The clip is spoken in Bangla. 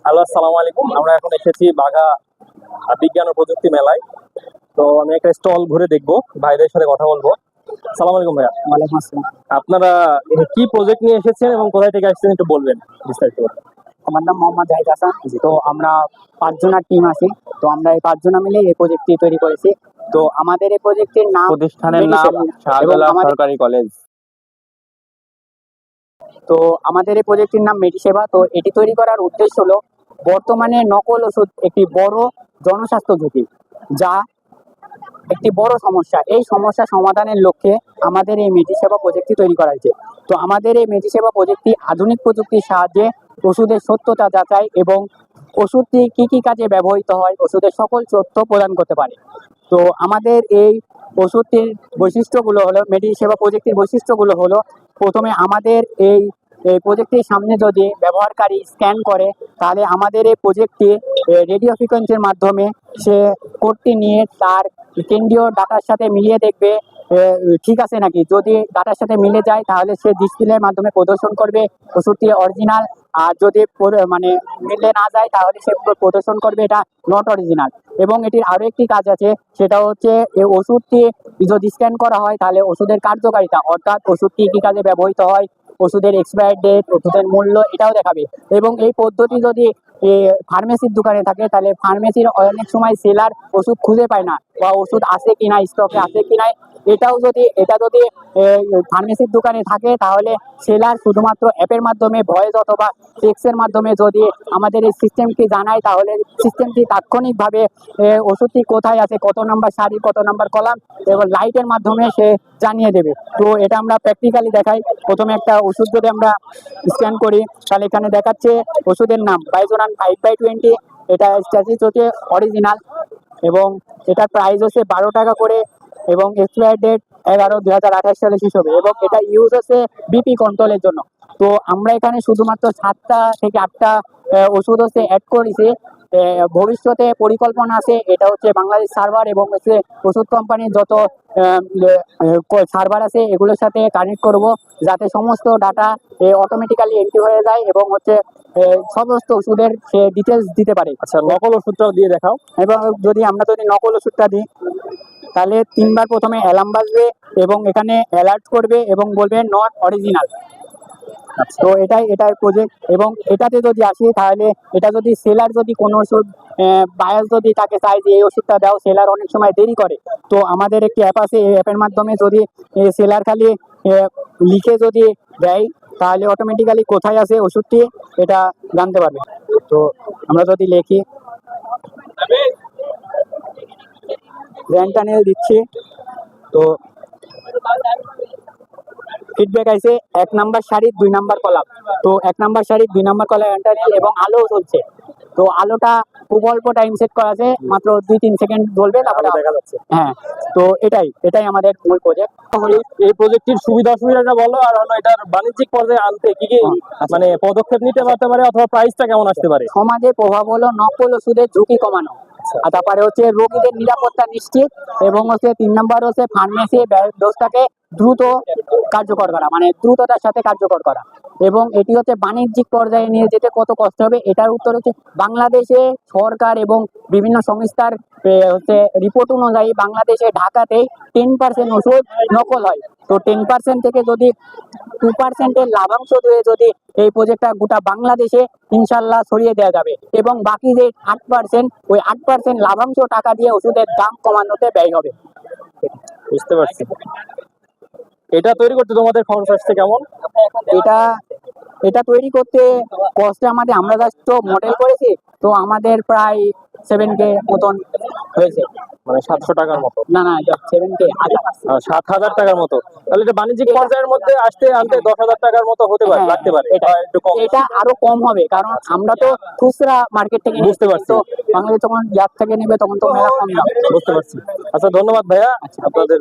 হ্যালো, আসসালামু আলাইকুম। আমরা এখন এসেছি বাঘা বিজ্ঞান ও প্রযুক্তি মেলায়। তো আমি একটা স্টল ঘুরে দেখবো, ভাইদের সাথে কথা বলবো। আসসালামু আলাইকুম ভাইয়া। ওয়ালাইকুম আসসালাম। আপনারা কি প্রজেক্ট নিয়ে এসেছেন এবং কোথায় থেকে আসছেন একটু বলবেন বিস্তারিত। আমার নাম মোহাম্মদ জাহিদ হাসান। তো আমরা 5 জনের টিম আছি। তো আমরা এই 5 জন মিলে এই প্রজেক্টটি তৈরি করেছি। তো আমাদের এই প্রজেক্টের নাম প্রতিষ্ঠানের নাম মেডিসেবা। এবং শাহজালাল আমাদের সরকারি কলেজ। তো আমাদের এই প্রজেক্টের নাম মেডিসেবা। তো এটি তৈরি করার উদ্দেশ্য হলো বর্তমানে নকল ওষুধ একটি বড় জনস্বাস্থ্য ঝুঁকি, যা একটি বড় সমস্যা। এই সমস্যা সমাধানের লক্ষ্যে আমাদের এই মেডিসেবা প্রজেক্টটি তৈরি করা হয়েছে। তো আমাদের এই মেডিসেবা প্রজেক্টটি আধুনিক প্রযুক্তির সাহায্যে ওষুধের সত্যতা যাচাই এবং ওষুধটি কি কি কাজে ব্যবহৃত হয় ওষুধের সকল তথ্য প্রদান করতে পারে। তো আমাদের এই ওষুধটির বৈশিষ্ট্যগুলো হলো, মেডিসেবা প্রজেক্টের বৈশিষ্ট্যগুলো হলো, প্রথমে আমাদের এই প্রজেক্টটির সামনে যদি ব্যবহারকারী স্ক্যান করে, তাহলে আমাদের এই প্রজেক্টটি রেডিও ফ্রিকোয়েন্সির মাধ্যমে সে কোডটি নিয়ে তার কেন্দ্রীয় ডাটার সাথে মিলিয়ে দেখবে ঠিক আছে নাকি। যদি ডাটার সাথে মিলে যায় তাহলে সে ডিসপ্লের মাধ্যমে প্রদর্শন করবে ওষুধটি অরিজিনাল। আর যদি মানে মিলে না যায় তাহলে সে প্রদর্শন করবে এটা নট অরিজিনাল। এবং এটির আরো একটি কাজ আছে, সেটা হচ্ছে এই ওষুধটি যদি স্ক্যান করা হয় তাহলে ওষুধের কার্যকারিতা, অর্থাৎ ওষুধটি কি কাজে ব্যবহৃত হয়, ওষুধের এক্সপায়ার ডেট, ওষুধের মূল্য, এটাও দেখাবে। এবং এই পদ্ধতি যদি ফার্মেসির দোকানে থাকে তাহলে ফার্মেসির অনেক সময় সেলার ওষুধ খুঁজে পায় না, বা ওষুধ আছে কিনা, স্টকে আছে কিনা। এটা যদি ফার্মেসির দোকানে থাকে তাহলে সেলার শুধুমাত্র অ্যাপের মাধ্যমে, ভয়েস অথবা টেক্সটের মাধ্যমে যদি আমাদের এই সিস্টেমটি জানায়, তাহলে সিস্টেমটি তাৎক্ষণিকভাবে ওষুধটি কোথায় আছে, কত নাম্বার সারি, কত নাম্বার কলাম, এবং লাইটের মাধ্যমে সে জানিয়ে দেবে। তো এটা আমরা প্র্যাকটিক্যালি দেখাই। প্রথমে একটা ওষুধ যদি আমরা স্ক্যান করি, তাহলে এখানে দেখাচ্ছে ওষুধের নাম বাইজোরান 5/20। এটা স্ট্যাটিস হচ্ছে অরিজিনাল এবং এটার প্রাইস হচ্ছে 12 টাকা করে, এবং এক্সপায়ার ডেট 11/2028 সালে শেষ হবে। এবং এটা ইউজ হচ্ছে বিপি কন্ট্রোলের জন্য। তো আমরা এখানে শুধুমাত্র 7টা থেকে 8টা ওষুধ হচ্ছে অ্যাড করেছি। ভবিষ্যতে পরিকল্পনা আছে, এটা হচ্ছে বাংলাদেশ সার্ভার এবং হচ্ছে ওষুধ কোম্পানির যত সার্ভার আছে এগুলোর সাথে কানেক্ট করব, যাতে সমস্ত ডাটা অটোমেটিক্যালি এন্ট্রি হয়ে যায় এবং হচ্ছে সমস্ত ওষুধের সে ডিটেলস দিতে পারে। আচ্ছা, নকল ওষুধটাও দিয়ে দেখাও। এবং যদি নকল ওষুধটা দিই, তাহলে 3বার প্রথমে অ্যালার্ম বাজবে এবং এখানে অ্যালার্ট করবে এবং বলবে নট অরিজিনাল। তো এটাই প্রজেক্ট। এবং এটাতে যদি আসি, তাহলে এটা যদি সেলার যদি কোনো ওষুধ বায়াস যদি তাকে চায় যে এই ওষুধটা দাও, সেলার অনেক সময় দেরি করে। তো আমাদের একটি অ্যাপ আছে, এই অ্যাপের মাধ্যমে যদি সেলার খালি লিখে যদি দেয়, তাহলে অটোমেটিক্যালি কোথায় আছে ওষুধটি এটা জানতে পারবে। তো আমরা যদি লিখি, রেন্টানেল দিচ্ছি, তো ফিডব্যাক আইছে 1 নাম্বার সারি 2 নাম্বার কলাম। তো 1 নাম্বার সারি 2 নাম্বার কলাম রেন্টানেল, এবং আলো চলছে। তো আলোটা খুব অল্প টাইম সেট করা আছে, মাত্র 2-3 সেকেন্ড জ্বলবে, তারপরে দেখা যাচ্ছে। হ্যাঁ। তো এটাই আমাদের মূল প্রজেক্ট। এই প্রজেক্টের সুবিধা অসুবিধাটা বলো, আর হলো এটার বাণিজ্যিক পর্যায়ে আনতে কি কি মানে পদক্ষেপ নিতে পারতে পারে, অথবা প্রাইসটা কেমন আসতে পারে। সমাজে প্রভাব হলো নকল ওষুধের ঝুঁকি কমানো, আর তারপরে হচ্ছে রোগীদের নিরাপত্তা নিশ্চিত, এবং হচ্ছে 3 নাম্বার হচ্ছে ফার্মেসি ব্যবস্থাকে দ্রুত কার্যকর করা, মানে দ্রুততার সাথে কার্যকর করা। এবং এটি হচ্ছে বাণিজ্যিক পর্যায়ে নিয়ে যেতে কত কষ্ট হবে, এটার উত্তর হচ্ছে বাংলাদেশে সরকার এবং বিভিন্ন সংস্থার হচ্ছে রিপোর্ট অনুযায়ী বাংলাদেশে ঢাকাতে 10% ওষুধ নকল হয়। তো 10% থেকে যদি 2%-এর লাভাংশ দিয়ে যদি এই প্রজেক্টটা গোটা বাংলাদেশে ইনশাল্লাহ ছড়িয়ে দেওয়া যাবে, এবং বাকি যে 8%, ওই 8% লাভাংশ টাকা দিয়ে ওষুধের দাম কমানোতে ব্যয় হবে। বুঝতে পারছি। এটা তৈরি করতে তোমাদের খরচ আসছে কেমন? এটা তৈরি করতে কস্টে আমরা জাস্ট মডেল করেছি, তো আমাদের প্রায় 7K মতন হয়েছে। মানে 700 টাকার মতো? না, 7K 7,000 টাকার মতো। তাহলে এটা বাণিজ্যিক পর্যায়ের মধ্যে আনতে 10,000 টাকার মতো হতে পারে, লাগতে পারে। এটা আরো কম হবে, কারণ আমরা তো খুচরা মার্কেট থেকে বুঝতে পারছি। তো বাংলাদেশ যখন ইয়ার থেকে নেবে তখন তো মেলা কম দাম। বুঝতে পারছি। আচ্ছা, ধন্যবাদ ভাইয়া আপনাদের।